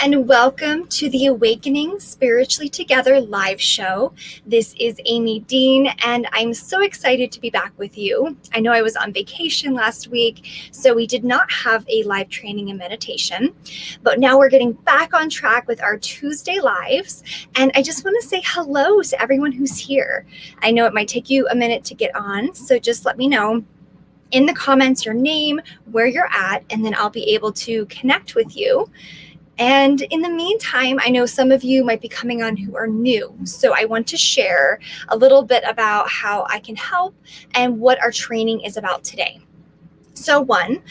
and welcome to the Awakening Spiritually Together live show. This is Amy Dean, and I'm so excited to be back with you. I know I was on vacation last week, so we did not have a live training and meditation, but now we're getting back on track with our Tuesday lives, and I just want to say hello to everyone who's here. I know it might take you a minute to get on, so just let me know in the comments your name, where you're at, and then I'll be able to connect with you. And in the meantime, I know some of you might be coming on who are new. So I want to share a little bit about how I can help and what our training is about today. So one,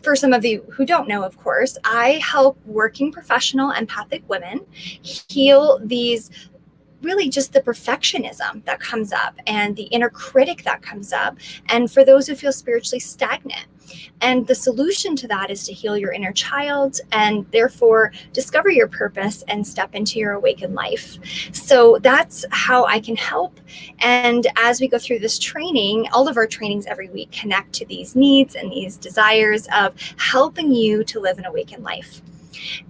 for some of you who don't know, of course, I help working professional empathic women heal these really just the perfectionism that comes up and the inner critic that comes up. And for those who feel spiritually stagnant. And the solution to that is to heal your inner child and therefore discover your purpose and step into your awakened life. So that's how I can help. And as we go through this training, all of our trainings every week connect to these needs and these desires of helping you to live an awakened life.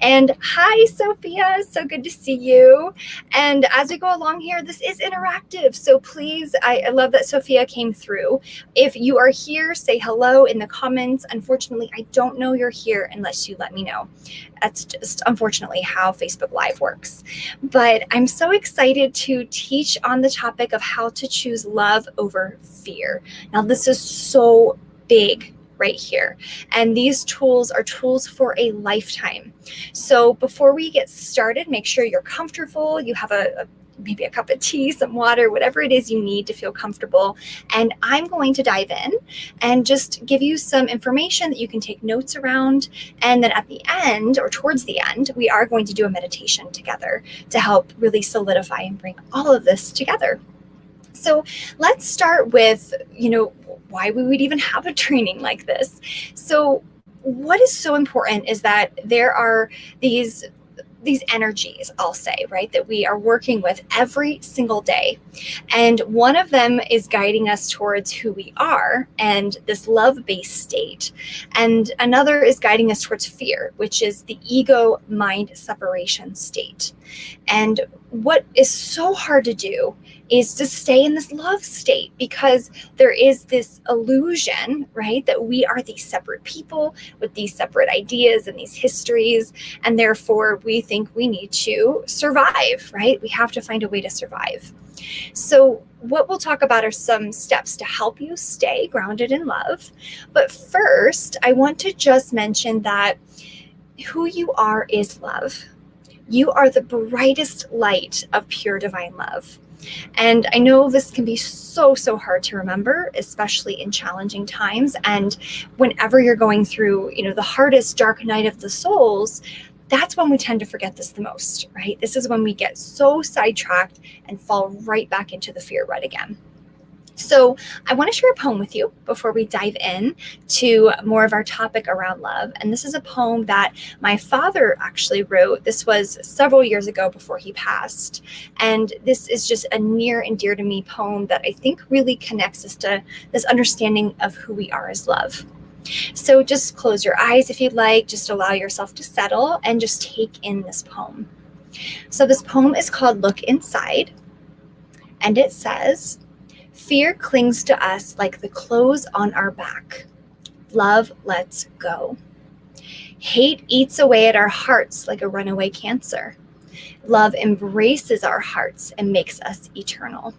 And hi, Sophia, so good to see you. And as we go along here, this is interactive. So please, I love that Sophia came through. If you are here, say hello in the comments. Unfortunately, I don't know you're here unless you let me know. That's just unfortunately how Facebook Live works. But I'm so excited to teach on the topic of how to choose love over fear. Now, this is so big right here. And these tools are tools for a lifetime. So before we get started, make sure you're comfortable. You have maybe a cup of tea, some water, whatever it is you need to feel comfortable. And I'm going to dive in and just give you some information that you can take notes around. And then at the end, or towards the end, we are going to do a meditation together to help really solidify and bring all of this together. So let's start with, why we would even have a training like this. So what is so important is that there are these energies, I'll say, right, that we are working with every single day. And one of them is guiding us towards who we are and this love-based state. And another is guiding us towards fear, which is the ego-mind separation state. And what is so hard to do is to stay in this love state because there is this illusion, right, that we are these separate people with these separate ideas and these histories, and therefore we think we need to survive, right? We have to find a way to survive. So what we'll talk about are some steps to help you stay grounded in love. But first, I want to just mention that who you are is love. You are the brightest light of pure divine love. And I know this can be so hard to remember, especially in challenging times. And whenever you're going through, the hardest dark night of the souls, that's when we tend to forget this the most, right? This is when we get so sidetracked and fall right back into the fear rut again. So I want to share a poem with you before we dive in to more of our topic around love. And this is a poem that my father actually wrote. This was several years ago before he passed. And this is just a near and dear to me poem that I think really connects us to this understanding of who we are as love. So just close your eyes if you'd like, just allow yourself to settle and just take in this poem. So this poem is called Look Inside, and it says, "Fear clings to us like the clothes on our back. Love lets go. Hate eats away at our hearts like a runaway cancer. Love embraces our hearts and makes us eternal.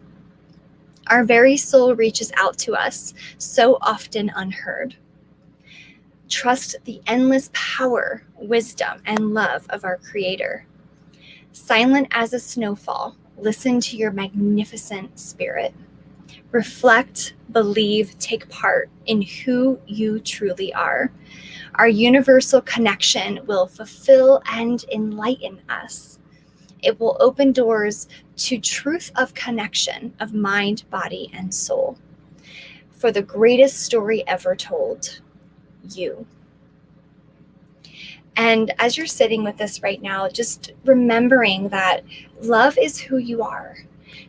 Our very soul reaches out to us, so often unheard. Trust the endless power, wisdom, and love of our Creator. Silent as a snowfall, listen to your magnificent spirit. Reflect, believe, take part in who you truly are. Our universal connection will fulfill and enlighten us. It will open doors to truth of connection of mind, body, and soul. For the greatest story ever told, you." And as you're sitting with this right now, just remembering that love is who you are.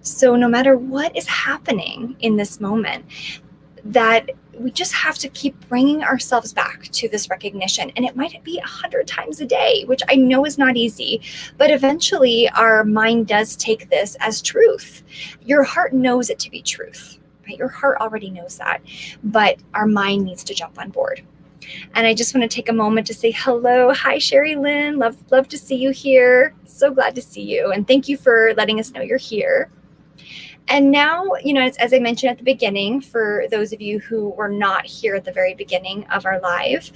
So no matter what is happening in this moment, that we just have to keep bringing ourselves back to this recognition. And it might be 100 times a day, which I know is not easy, but eventually our mind does take this as truth. Your heart knows it to be truth, right? Your heart already knows that, but our mind needs to jump on board. And I just want to take a moment to say hello. Hi, Sherry Lynn. Love to see you here. So glad to see you. And thank you for letting us know you're here. And now, as I mentioned at the beginning, for those of you who were not here at the very beginning of our live,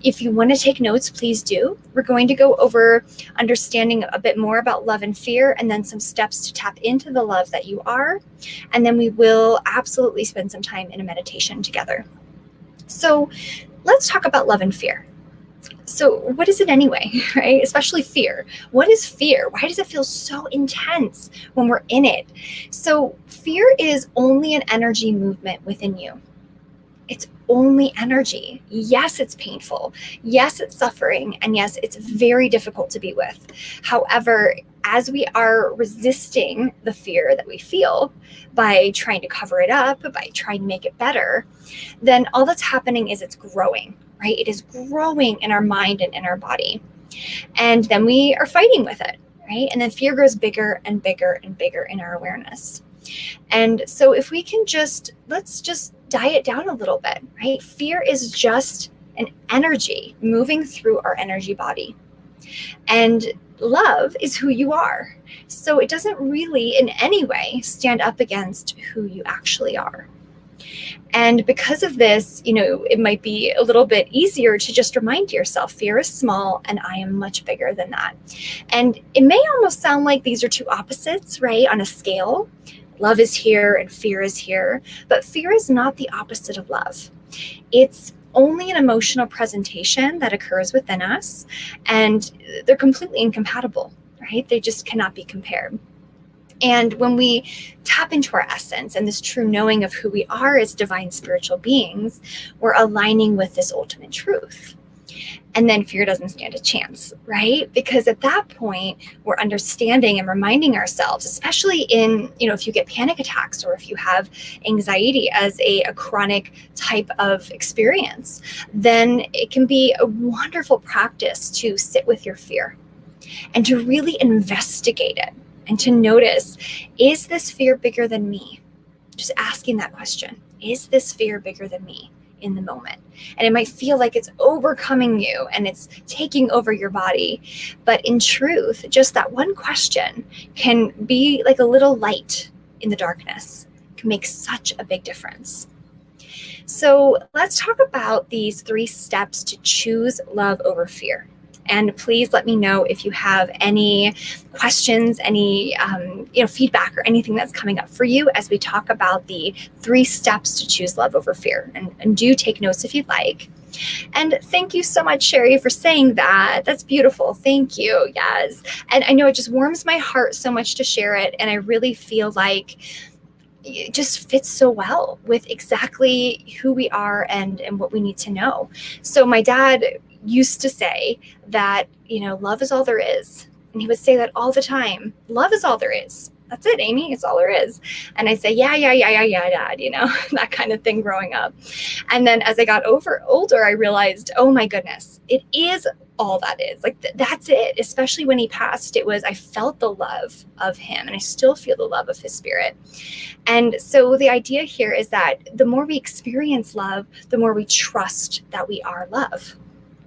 if you want to take notes, please do. We're going to go over understanding a bit more about love and fear, and then some steps to tap into the love that you are. And then we will absolutely spend some time in a meditation together. So let's talk about love and fear. So what is it anyway, right? Especially fear. What is fear? Why does it feel so intense when we're in it? So fear is only an energy movement within you. It's only energy. Yes, it's painful. Yes, it's suffering. And yes, it's very difficult to be with. However, as we are resisting the fear that we feel by trying to cover it up, by trying to make it better, then all that's happening is it's growing, right? It is growing in our mind and in our body. And then we are fighting with it, right? And then fear grows bigger and bigger and bigger in our awareness. And so if we can let's just diet down a little bit, right? Fear is just an energy moving through our energy body. And love is who you are. So it doesn't really in any way stand up against who you actually are. And because of this, it might be a little bit easier to just remind yourself, fear is small and I am much bigger than that. And it may almost sound like these are two opposites, right? On a scale, love is here and fear is here, but fear is not the opposite of love. It's only an emotional presentation that occurs within us, and they're completely incompatible, right? They just cannot be compared. And when we tap into our essence and this true knowing of who we are as divine spiritual beings, we're aligning with this ultimate truth. And then fear doesn't stand a chance, right? Because at that point, we're understanding and reminding ourselves, especially in, if you get panic attacks or if you have anxiety as a chronic type of experience, then it can be a wonderful practice to sit with your fear and to really investigate it and to notice, is this fear bigger than me? Just asking that question, is this fear bigger than me in the moment? And it might feel like it's overcoming you and it's taking over your body. But in truth, just that one question can be like a little light in the darkness. It can make such a big difference. So let's talk about these 3 steps to choose love over fear. And please let me know if you have any questions, any feedback or anything that's coming up for you as we talk about the 3 steps to choose love over fear. And do take notes if you'd like. And thank you so much, Sherry, for saying that. That's beautiful. Thank you. Yes. And I know it just warms my heart so much to share it. And I really feel like it just fits so well with exactly who we are and what we need to know. So my dad used to say that, love is all there is. And he would say that all the time. Love is all there is. That's it, Amy. It's all there is. And I say, yeah, Dad, that kind of thing growing up. And then as I got older, I realized, oh my goodness, it is all that is. Like that's it. Especially when he passed, I felt the love of him and I still feel the love of his spirit. And so the idea here is that the more we experience love, the more we trust that we are love.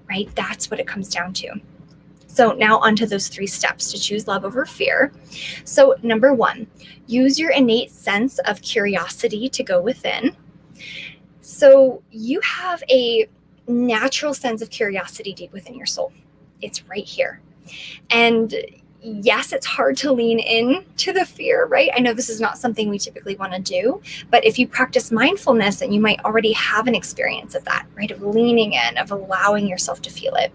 Right? That's what it comes down to. So now onto those 3 steps to choose love over fear. So number 1, use your innate sense of curiosity to go within. So you have a natural sense of curiosity deep within your soul. It's right here. And yes, it's hard to lean in to the fear, right? I know this is not something we typically want to do, but if you practice mindfulness, then you might already have an experience of that, right? Of leaning in, of allowing yourself to feel it.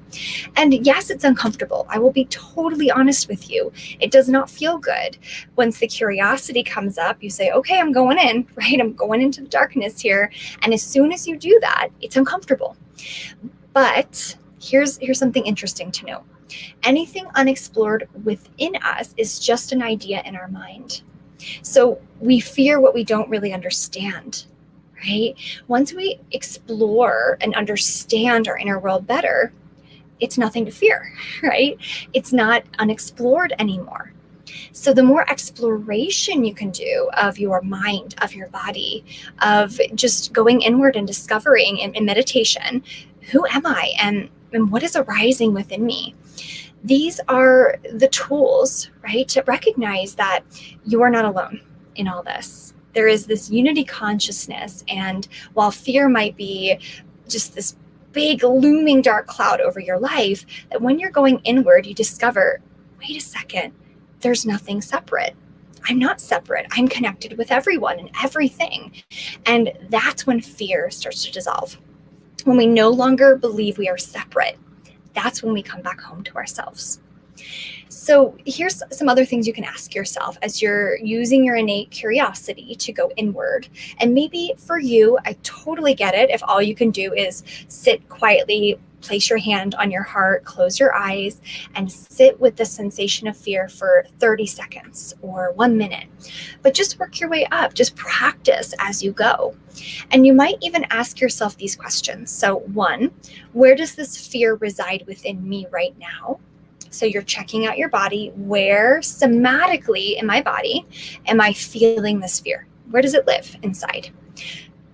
And yes, it's uncomfortable. I will be totally honest with you. It does not feel good. Once the curiosity comes up, you say, okay, I'm going in, right? I'm going into the darkness here. And as soon as you do that, it's uncomfortable. But here's something interesting to note. Anything unexplored within us is just an idea in our mind. So we fear what we don't really understand, right? Once we explore and understand our inner world better, it's nothing to fear, right? It's not unexplored anymore. So the more exploration you can do of your mind, of your body, of just going inward and discovering in meditation, who am I and what is arising within me? These are the tools, right, to recognize that you are not alone in all this. There is this unity consciousness, and while fear might be just this big looming dark cloud over your life, that when you're going inward, you discover, wait a second, there's nothing separate. I'm not separate. I'm connected with everyone and everything. And that's when fear starts to dissolve. When we no longer believe we are separate, that's when we come back home to ourselves. So here's some other things you can ask yourself as you're using your innate curiosity to go inward. And maybe for you, I totally get it if all you can do is sit quietly, place your hand on your heart, close your eyes, and sit with the sensation of fear for 30 seconds or 1 minute. But just work your way up, just practice as you go. And you might even ask yourself these questions. So 1, where does this fear reside within me right now? So you're checking out your body. Where somatically in my body am I feeling this fear? Where does it live inside?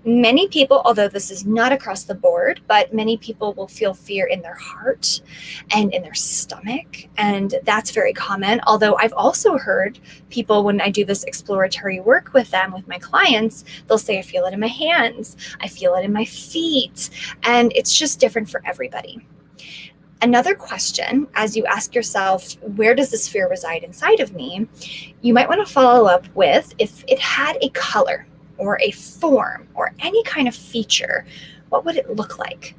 Many people, although this is not across the board, but many people will feel fear in their heart and in their stomach. And that's very common. Although I've also heard people, when I do this exploratory work with them, with my clients, they'll say, I feel it in my hands. I feel it in my feet. And it's just different for everybody. Another question, as you ask yourself, where does this fear reside inside of me? You might want to follow up with, if it had a color or a form or any kind of feature, what would it look like?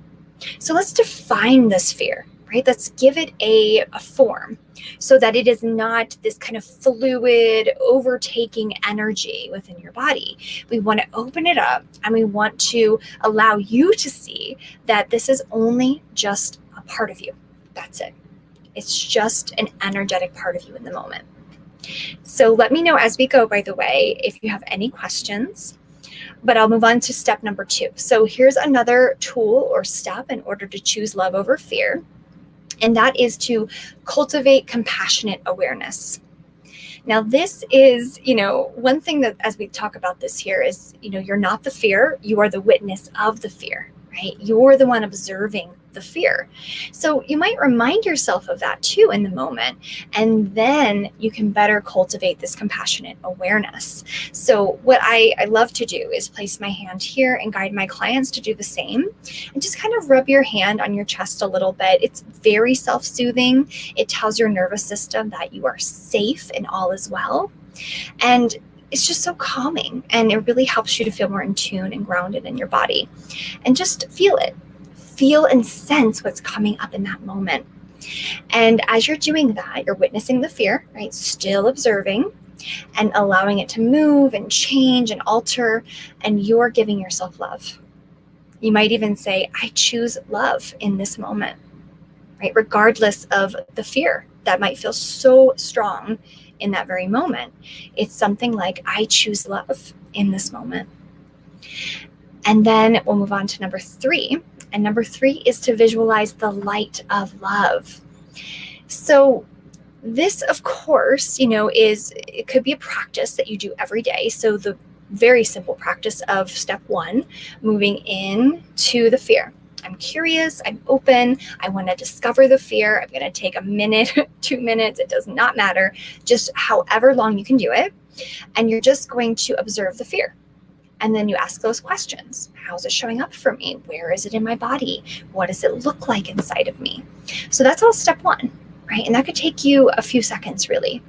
So let's define this fear, right? Let's give it a form so that it is not this kind of fluid, overtaking energy within your body. We want to open it up and we want to allow you to see that this is only just a part of you. That's it. It's just an energetic part of you in the moment. So let me know as we go, by the way, if you have any questions, but I'll move on to step number 2. So here's another tool or step in order to choose love over fear, and that is to cultivate compassionate awareness. Now, this is, one thing that as we talk about this here is, you're not the fear, you are the witness of the fear, right? You're the one observing the fear. So you might remind yourself of that too in the moment, and then you can better cultivate this compassionate awareness. So what I love to do is place my hand here and guide my clients to do the same, and just kind of rub your hand on your chest a little bit. It's very self-soothing. It tells your nervous system that you are safe and all is well. And it's just so calming, and it really helps you to feel more in tune and grounded in your body. And just feel it. Feel and sense what's coming up in that moment. And as you're doing that, you're witnessing the fear, right? Still observing and allowing it to move and change and alter, and you're giving yourself love. You might even say, I choose love in this moment, right? Regardless of the fear that might feel so strong in that very moment. It's something like, I choose love in this moment. And then we'll move on to number 3. And number 3 is to visualize the light of love. So this, of course, it could be a practice that you do every day. So the very simple practice of step 1, moving in to the fear. I'm curious, I'm open, I want to discover the fear. I'm going to take a minute, 2 minutes, it does not matter, just however long you can do it. And you're just going to observe the fear. And then you ask those questions. How's it showing up for me? Where is it in my body? What does it look like inside of me? So that's all step 1, right? And that could take you a few seconds, really.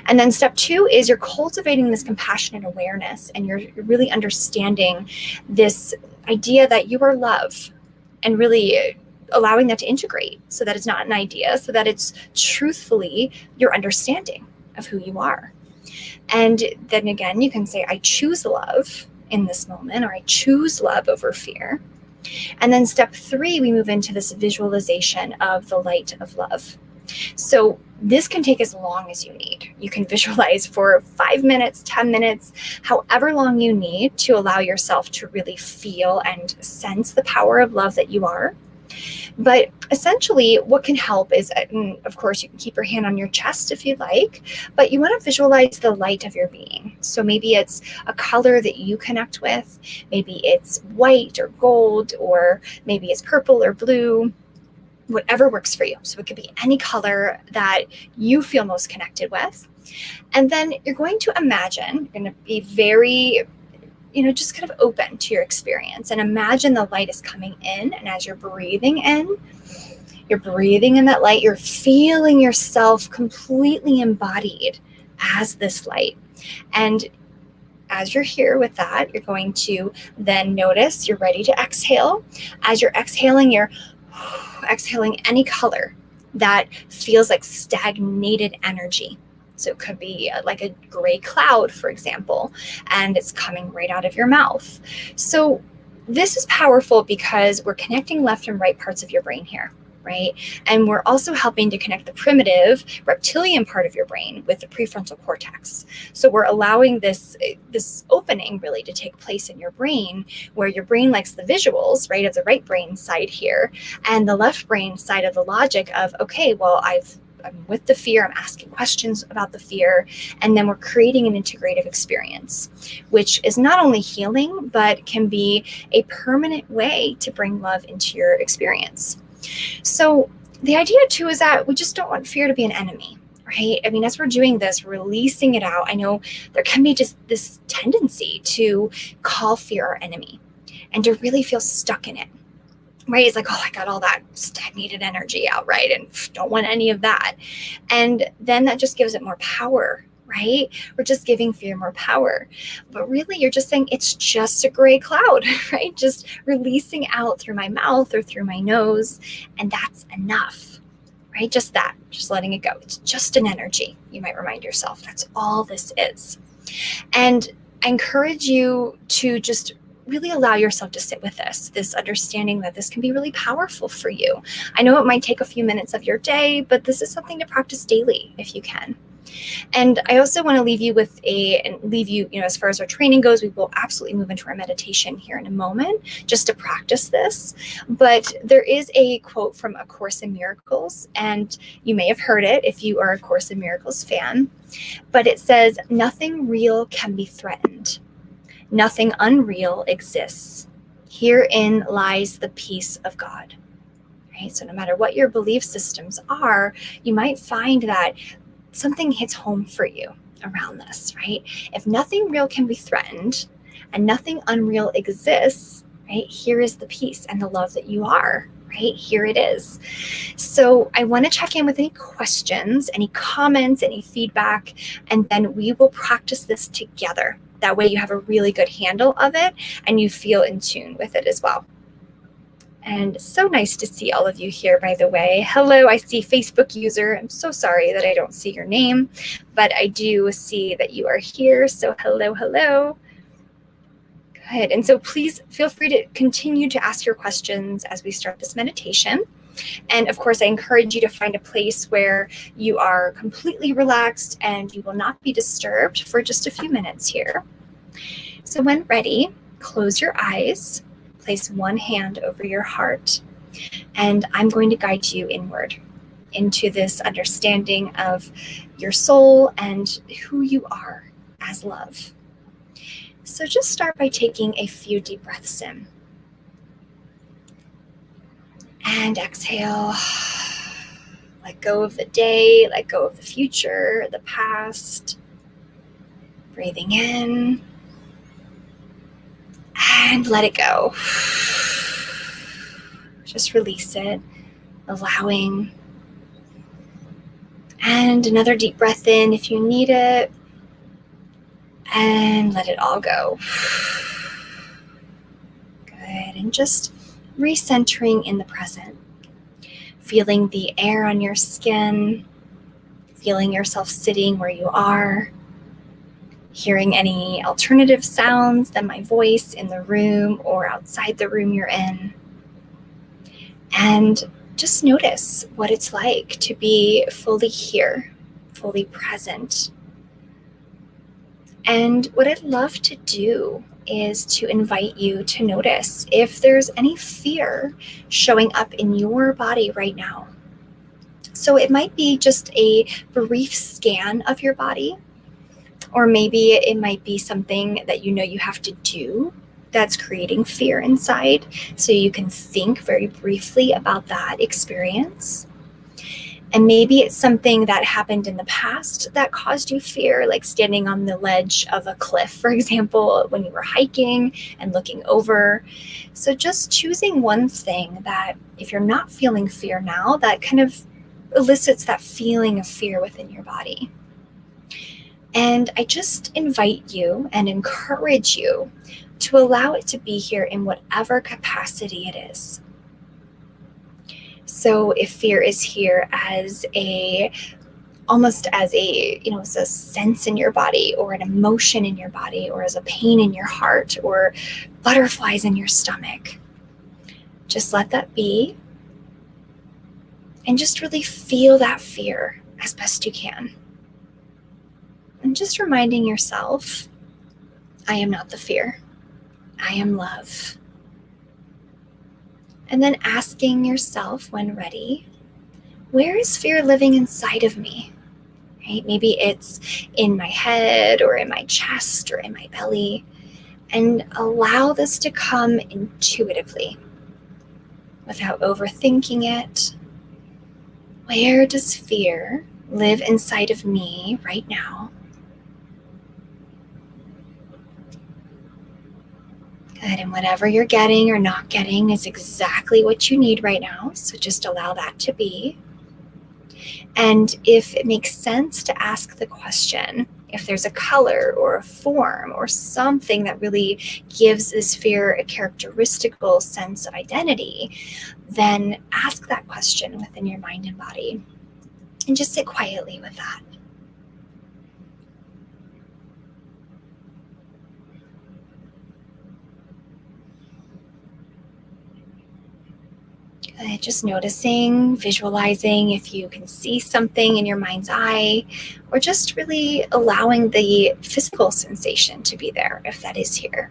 And then step 2 is you're cultivating this compassionate awareness, and you're really understanding this idea that you are love, and really allowing that to integrate so that it's not an idea, so that it's truthfully your understanding of who you are. And then again, you can say, I choose love in this moment, or I choose love over fear. And then step 3, we move into this visualization of the light of love. So this can take as long as you need. You can visualize for 5 minutes, 10 minutes, however long you need to allow yourself to really feel and sense the power of love that you are. But essentially, what can help is, of course, you can keep your hand on your chest if you like, but you want to visualize the light of your being. So maybe it's a color that you connect with. Maybe it's white or gold, or maybe it's purple or blue, whatever works for you. So it could be any color that you feel most connected with. And then you're going to imagine, you're going to be very just kind of open to your experience and imagine the light is coming in. And as you're breathing in that light, you're feeling yourself completely embodied as this light. And as you're here with that, you're going to then notice you're ready to exhale. As you're exhaling, you're exhaling any color that feels like stagnated energy. So it could be like a gray cloud, for example, and it's coming right out of your mouth. So this is powerful because we're connecting left and right parts of your brain here, right? And we're also helping to connect the primitive reptilian part of your brain with the prefrontal cortex. So we're allowing this opening really to take place in your brain, where your brain likes the visuals, right, of the right brain side here, and the left brain side of the logic of, okay, well, I'm with the fear, I'm asking questions about the fear, and then we're creating an integrative experience, which is not only healing, but can be a permanent way to bring love into your experience. So the idea too is that we just don't want fear to be an enemy, right? I mean, as we're doing this, releasing it out, I know there can be just this tendency to call fear our enemy and to really feel stuck in it. Right? It's like, oh, I got all that stagnated energy out, right? And don't want any of that. And then that just gives it more power, right? We're just giving fear more power. But really, you're just saying it's just a gray cloud, right? Just releasing out through my mouth or through my nose. And that's enough, right? Just that, just letting it go. It's just an energy. You might remind yourself that's all this is. And I encourage you to just really allow yourself to sit with this understanding that this can be really powerful for you. I know it might take a few minutes of your day, but this is something to practice daily if you can. And I also want to leave you as far as our training goes, we will absolutely move into our meditation here in a moment, just to practice this. But there is a quote from A Course in Miracles, and you may have heard it if you are a Course in Miracles fan, but it says, "Nothing real can be threatened. Nothing unreal exists. Herein lies the peace of God." Right? So no matter what your belief systems are, you might find that something hits home for you around this, right? If nothing real can be threatened and nothing unreal exists, right? Here is the peace and the love that you are, right? Here it is. So I want to check in with any questions, any comments, any feedback, and then we will practice this together. That way you have a really good handle of it and you feel in tune with it as well. And so nice to see all of you here, by the way. Hello, I see Facebook user. I'm so sorry that I don't see your name, but I do see that you are here. So hello. Good. And so please feel free to continue to ask your questions as we start this meditation. And of course, I encourage you to find a place where you are completely relaxed and you will not be disturbed for just a few minutes here. So when ready, close your eyes, place one hand over your heart, and I'm going to guide you inward into this understanding of your soul and who you are as love. So just start by taking a few deep breaths in. And exhale. Let go of the day, let go of the future, the past. Breathing in. And let it go. Just release it, allowing. And another deep breath in if you need it. And let it all go. Good. And just recentering in the present. Feeling the air on your skin. Feeling yourself sitting where you are. Hearing any alternative sounds than my voice in the room or outside the room you're in. And just notice what it's like to be fully here, fully present. And what I'd love to do is to invite you to notice if there's any fear showing up in your body right now. So it might be just a brief scan of your body, or maybe it might be something that you know you have to do that's creating fear inside. So you can think very briefly about that experience. And maybe it's something that happened in the past that caused you fear, like standing on the ledge of a cliff, for example, when you were hiking and looking over. So just choosing one thing that, if you're not feeling fear now, that kind of elicits that feeling of fear within your body. And I just invite you and encourage you to allow it to be here in whatever capacity it is. So if fear is here as almost as as a sense in your body, or an emotion in your body, or as a pain in your heart, or butterflies in your stomach, just let that be. And just really feel that fear as best you can. And just reminding yourself, I am not the fear. I am love. And then asking yourself when ready, where is fear living inside of me? Right? Maybe it's in my head, or in my chest, or in my belly. And allow this to come intuitively without overthinking it. Where does fear live inside of me right now? Good, and whatever you're getting or not getting is exactly what you need right now, so just allow that to be. And if it makes sense to ask the question, if there's a color or a form or something that really gives this fear a characteristical sense of identity, then ask that question within your mind and body, and just sit quietly with that. Just noticing, visualizing if you can see something in your mind's eye, or just really allowing the physical sensation to be there if that is here.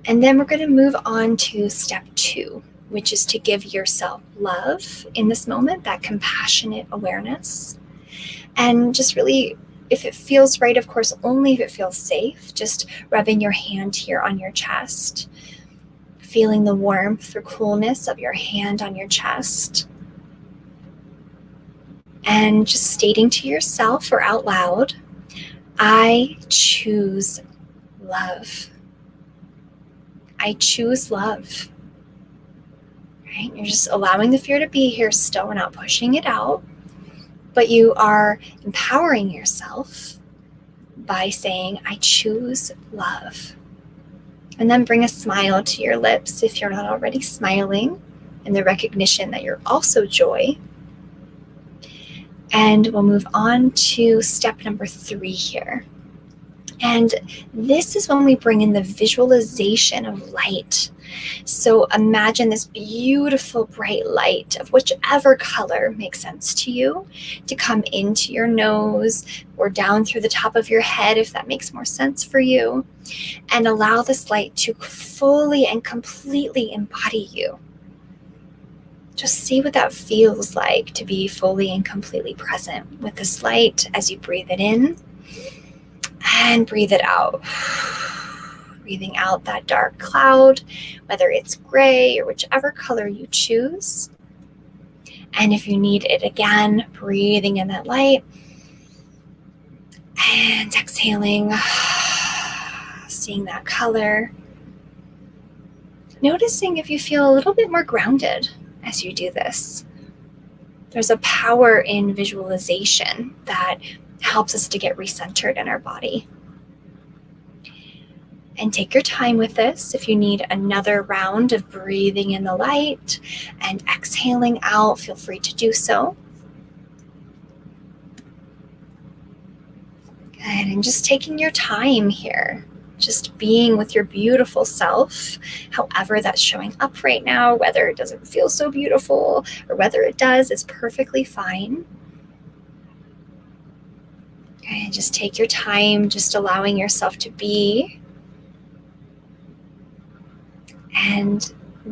And then we're going to move on to step 2, which is to give yourself love in this moment, that compassionate awareness. And just really, if it feels right, of course, only if it feels safe, just rubbing your hand here on your chest, feeling the warmth or coolness of your hand on your chest, and just stating to yourself or out loud, I choose love. I choose love. Right? You're just allowing the fear to be here still. We're not pushing it out, but you are empowering yourself by saying, I choose love. And then bring a smile to your lips if you're not already smiling, in the recognition that you're also joy. And we'll move on to step number 3 here. And this is when we bring in the visualization of light. So imagine this beautiful bright light of whichever color makes sense to you to come into your nose or down through the top of your head if that makes more sense for you. And allow this light to fully and completely embody you. Just see what that feels like to be fully and completely present with this light as you breathe it in and breathe it out. Breathing out that dark cloud, whether it's gray or whichever color you choose. And if you need it again, breathing in that light and exhaling, seeing that color. Noticing if you feel a little bit more grounded as you do this. There's a power in visualization that helps us to get recentered in our body. And take your time with this. If you need another round of breathing in the light and exhaling out, feel free to do so. Good, and just taking your time here. just being with your beautiful self, however that's showing up right now, whether it doesn't feel so beautiful or whether it does, is perfectly fine. And just take your time, just allowing yourself to be. And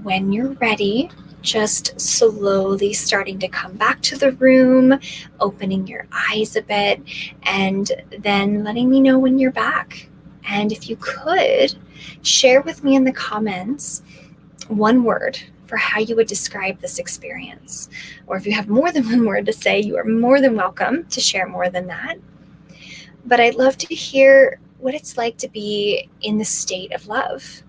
when you're ready, just slowly starting to come back to the room, opening your eyes a bit, and then letting me know when you're back. And if you could, share with me in the comments one word for how you would describe this experience. Or if you have more than one word to say, you are more than welcome to share more than that. But I'd love to hear what it's like to be in the state of love.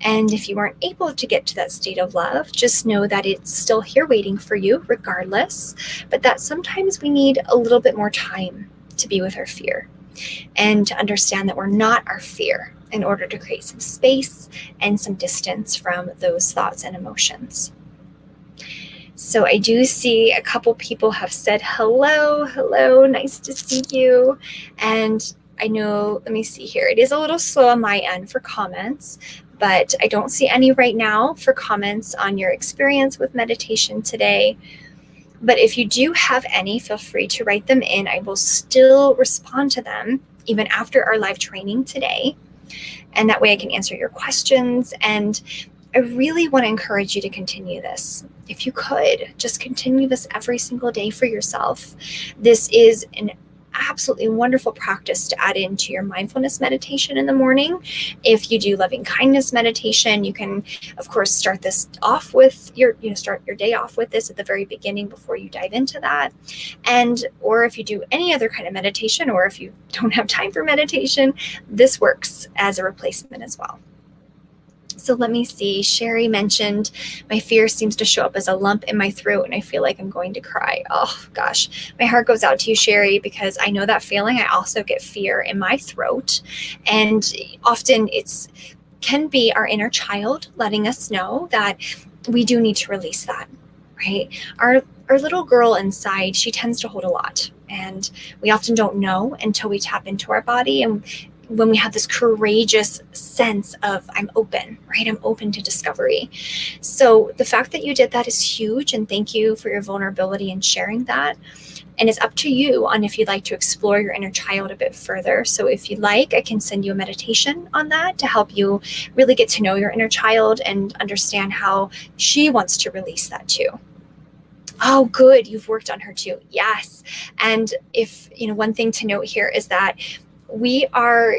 And if you weren't able to get to that state of love, just know that it's still here waiting for you regardless, but that sometimes we need a little bit more time to be with our fear and to understand that we're not our fear in order to create some space and some distance from those thoughts and emotions. So I do see a couple people have said hello, nice to see you. And I know, let me see here, it is a little slow on my end for comments, but I don't see any right now for comments on your experience with meditation today. But if you do have any, feel free to write them in. I will still respond to them even after our live training today. And that way I can answer your questions. And I really want to encourage you to continue this. If you could, just continue this every single day for yourself. This is an absolutely wonderful practice to add into your mindfulness meditation in the morning. If you do loving kindness meditation, you can, of course, start this off with start your day off with this at the very beginning before you dive into that. Or if you do any other kind of meditation, or if you don't have time for meditation, this works as a replacement as well. So let me see. Sherry mentioned my fear seems to show up as a lump in my throat and I feel like I'm going to cry. Oh gosh, my heart goes out to you, Sherry, because I know that feeling. I also get fear in my throat, and often can be our inner child letting us know that we do need to release that, right? Our little girl inside, she tends to hold a lot, and we often don't know until we tap into our body. And when we have this courageous sense of I'm open, right? I'm open to discovery. So the fact that you did that is huge, and thank you for your vulnerability and sharing that. And it's up to you on if you'd like to explore your inner child a bit further. So if you'd like, I can send you a meditation on that to help you really get to know your inner child and understand how she wants to release that too. Oh, good. You've worked on her too. Yes. And if, one thing to note here is that we are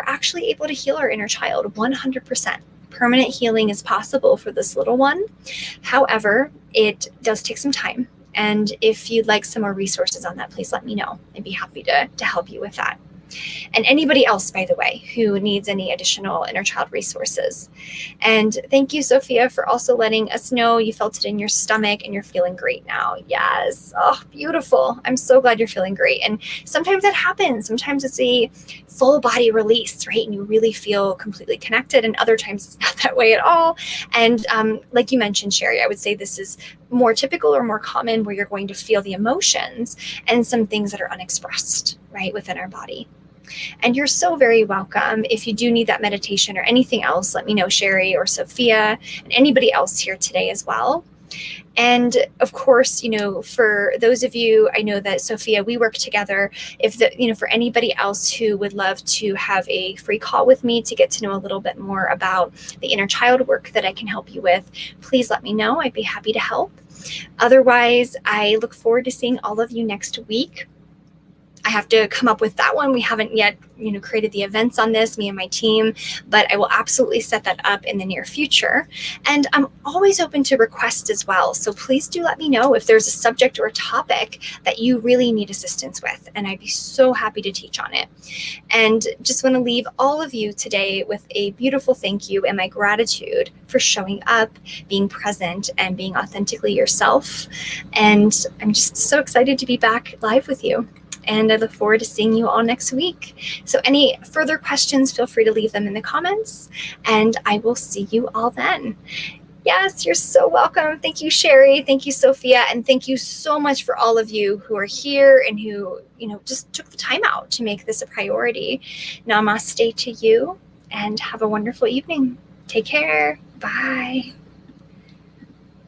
actually able to heal our inner child 100%. Permanent healing is possible for this little one. However, it does take some time. And if you'd like some more resources on that, please let me know. I'd be happy to help you with that. And anybody else, by the way, who needs any additional inner child resources. And thank you, Sophia, for also letting us know you felt it in your stomach and you're feeling great now. Yes. Oh, beautiful. I'm so glad you're feeling great. And sometimes that happens. Sometimes it's a full body release, right? And you really feel completely connected. And other times it's not that way at all. And like you mentioned, Sherry, I would say this is more typical or more common where you're going to feel the emotions and some things that are unexpressed, right, within our body. And you're so very welcome. If you do need that meditation or anything else, let me know, Sherry or Sophia, and anybody else here today as well. And of course, for those of you, I know that Sophia, we work together. For anybody else who would love to have a free call with me to get to know a little bit more about the inner child work that I can help you with, please let me know. I'd be happy to help. Otherwise, I look forward to seeing all of you next week. I have to come up with that one. We haven't yet, created the events on this, me and my team, but I will absolutely set that up in the near future. And I'm always open to requests as well. So please do let me know if there's a subject or a topic that you really need assistance with, and I'd be so happy to teach on it. And just want to leave all of you today with a beautiful thank you and my gratitude for showing up, being present, and being authentically yourself. And I'm just so excited to be back live with you. And I look forward to seeing you all next week. So any further questions, feel free to leave them in the comments, and I will see you all then. Yes, you're so welcome. Thank you, Sherry. Thank you, Sophia. And thank you so much for all of you who are here and who, just took the time out to make this a priority. Namaste to you. and have a wonderful evening. Take care. Bye.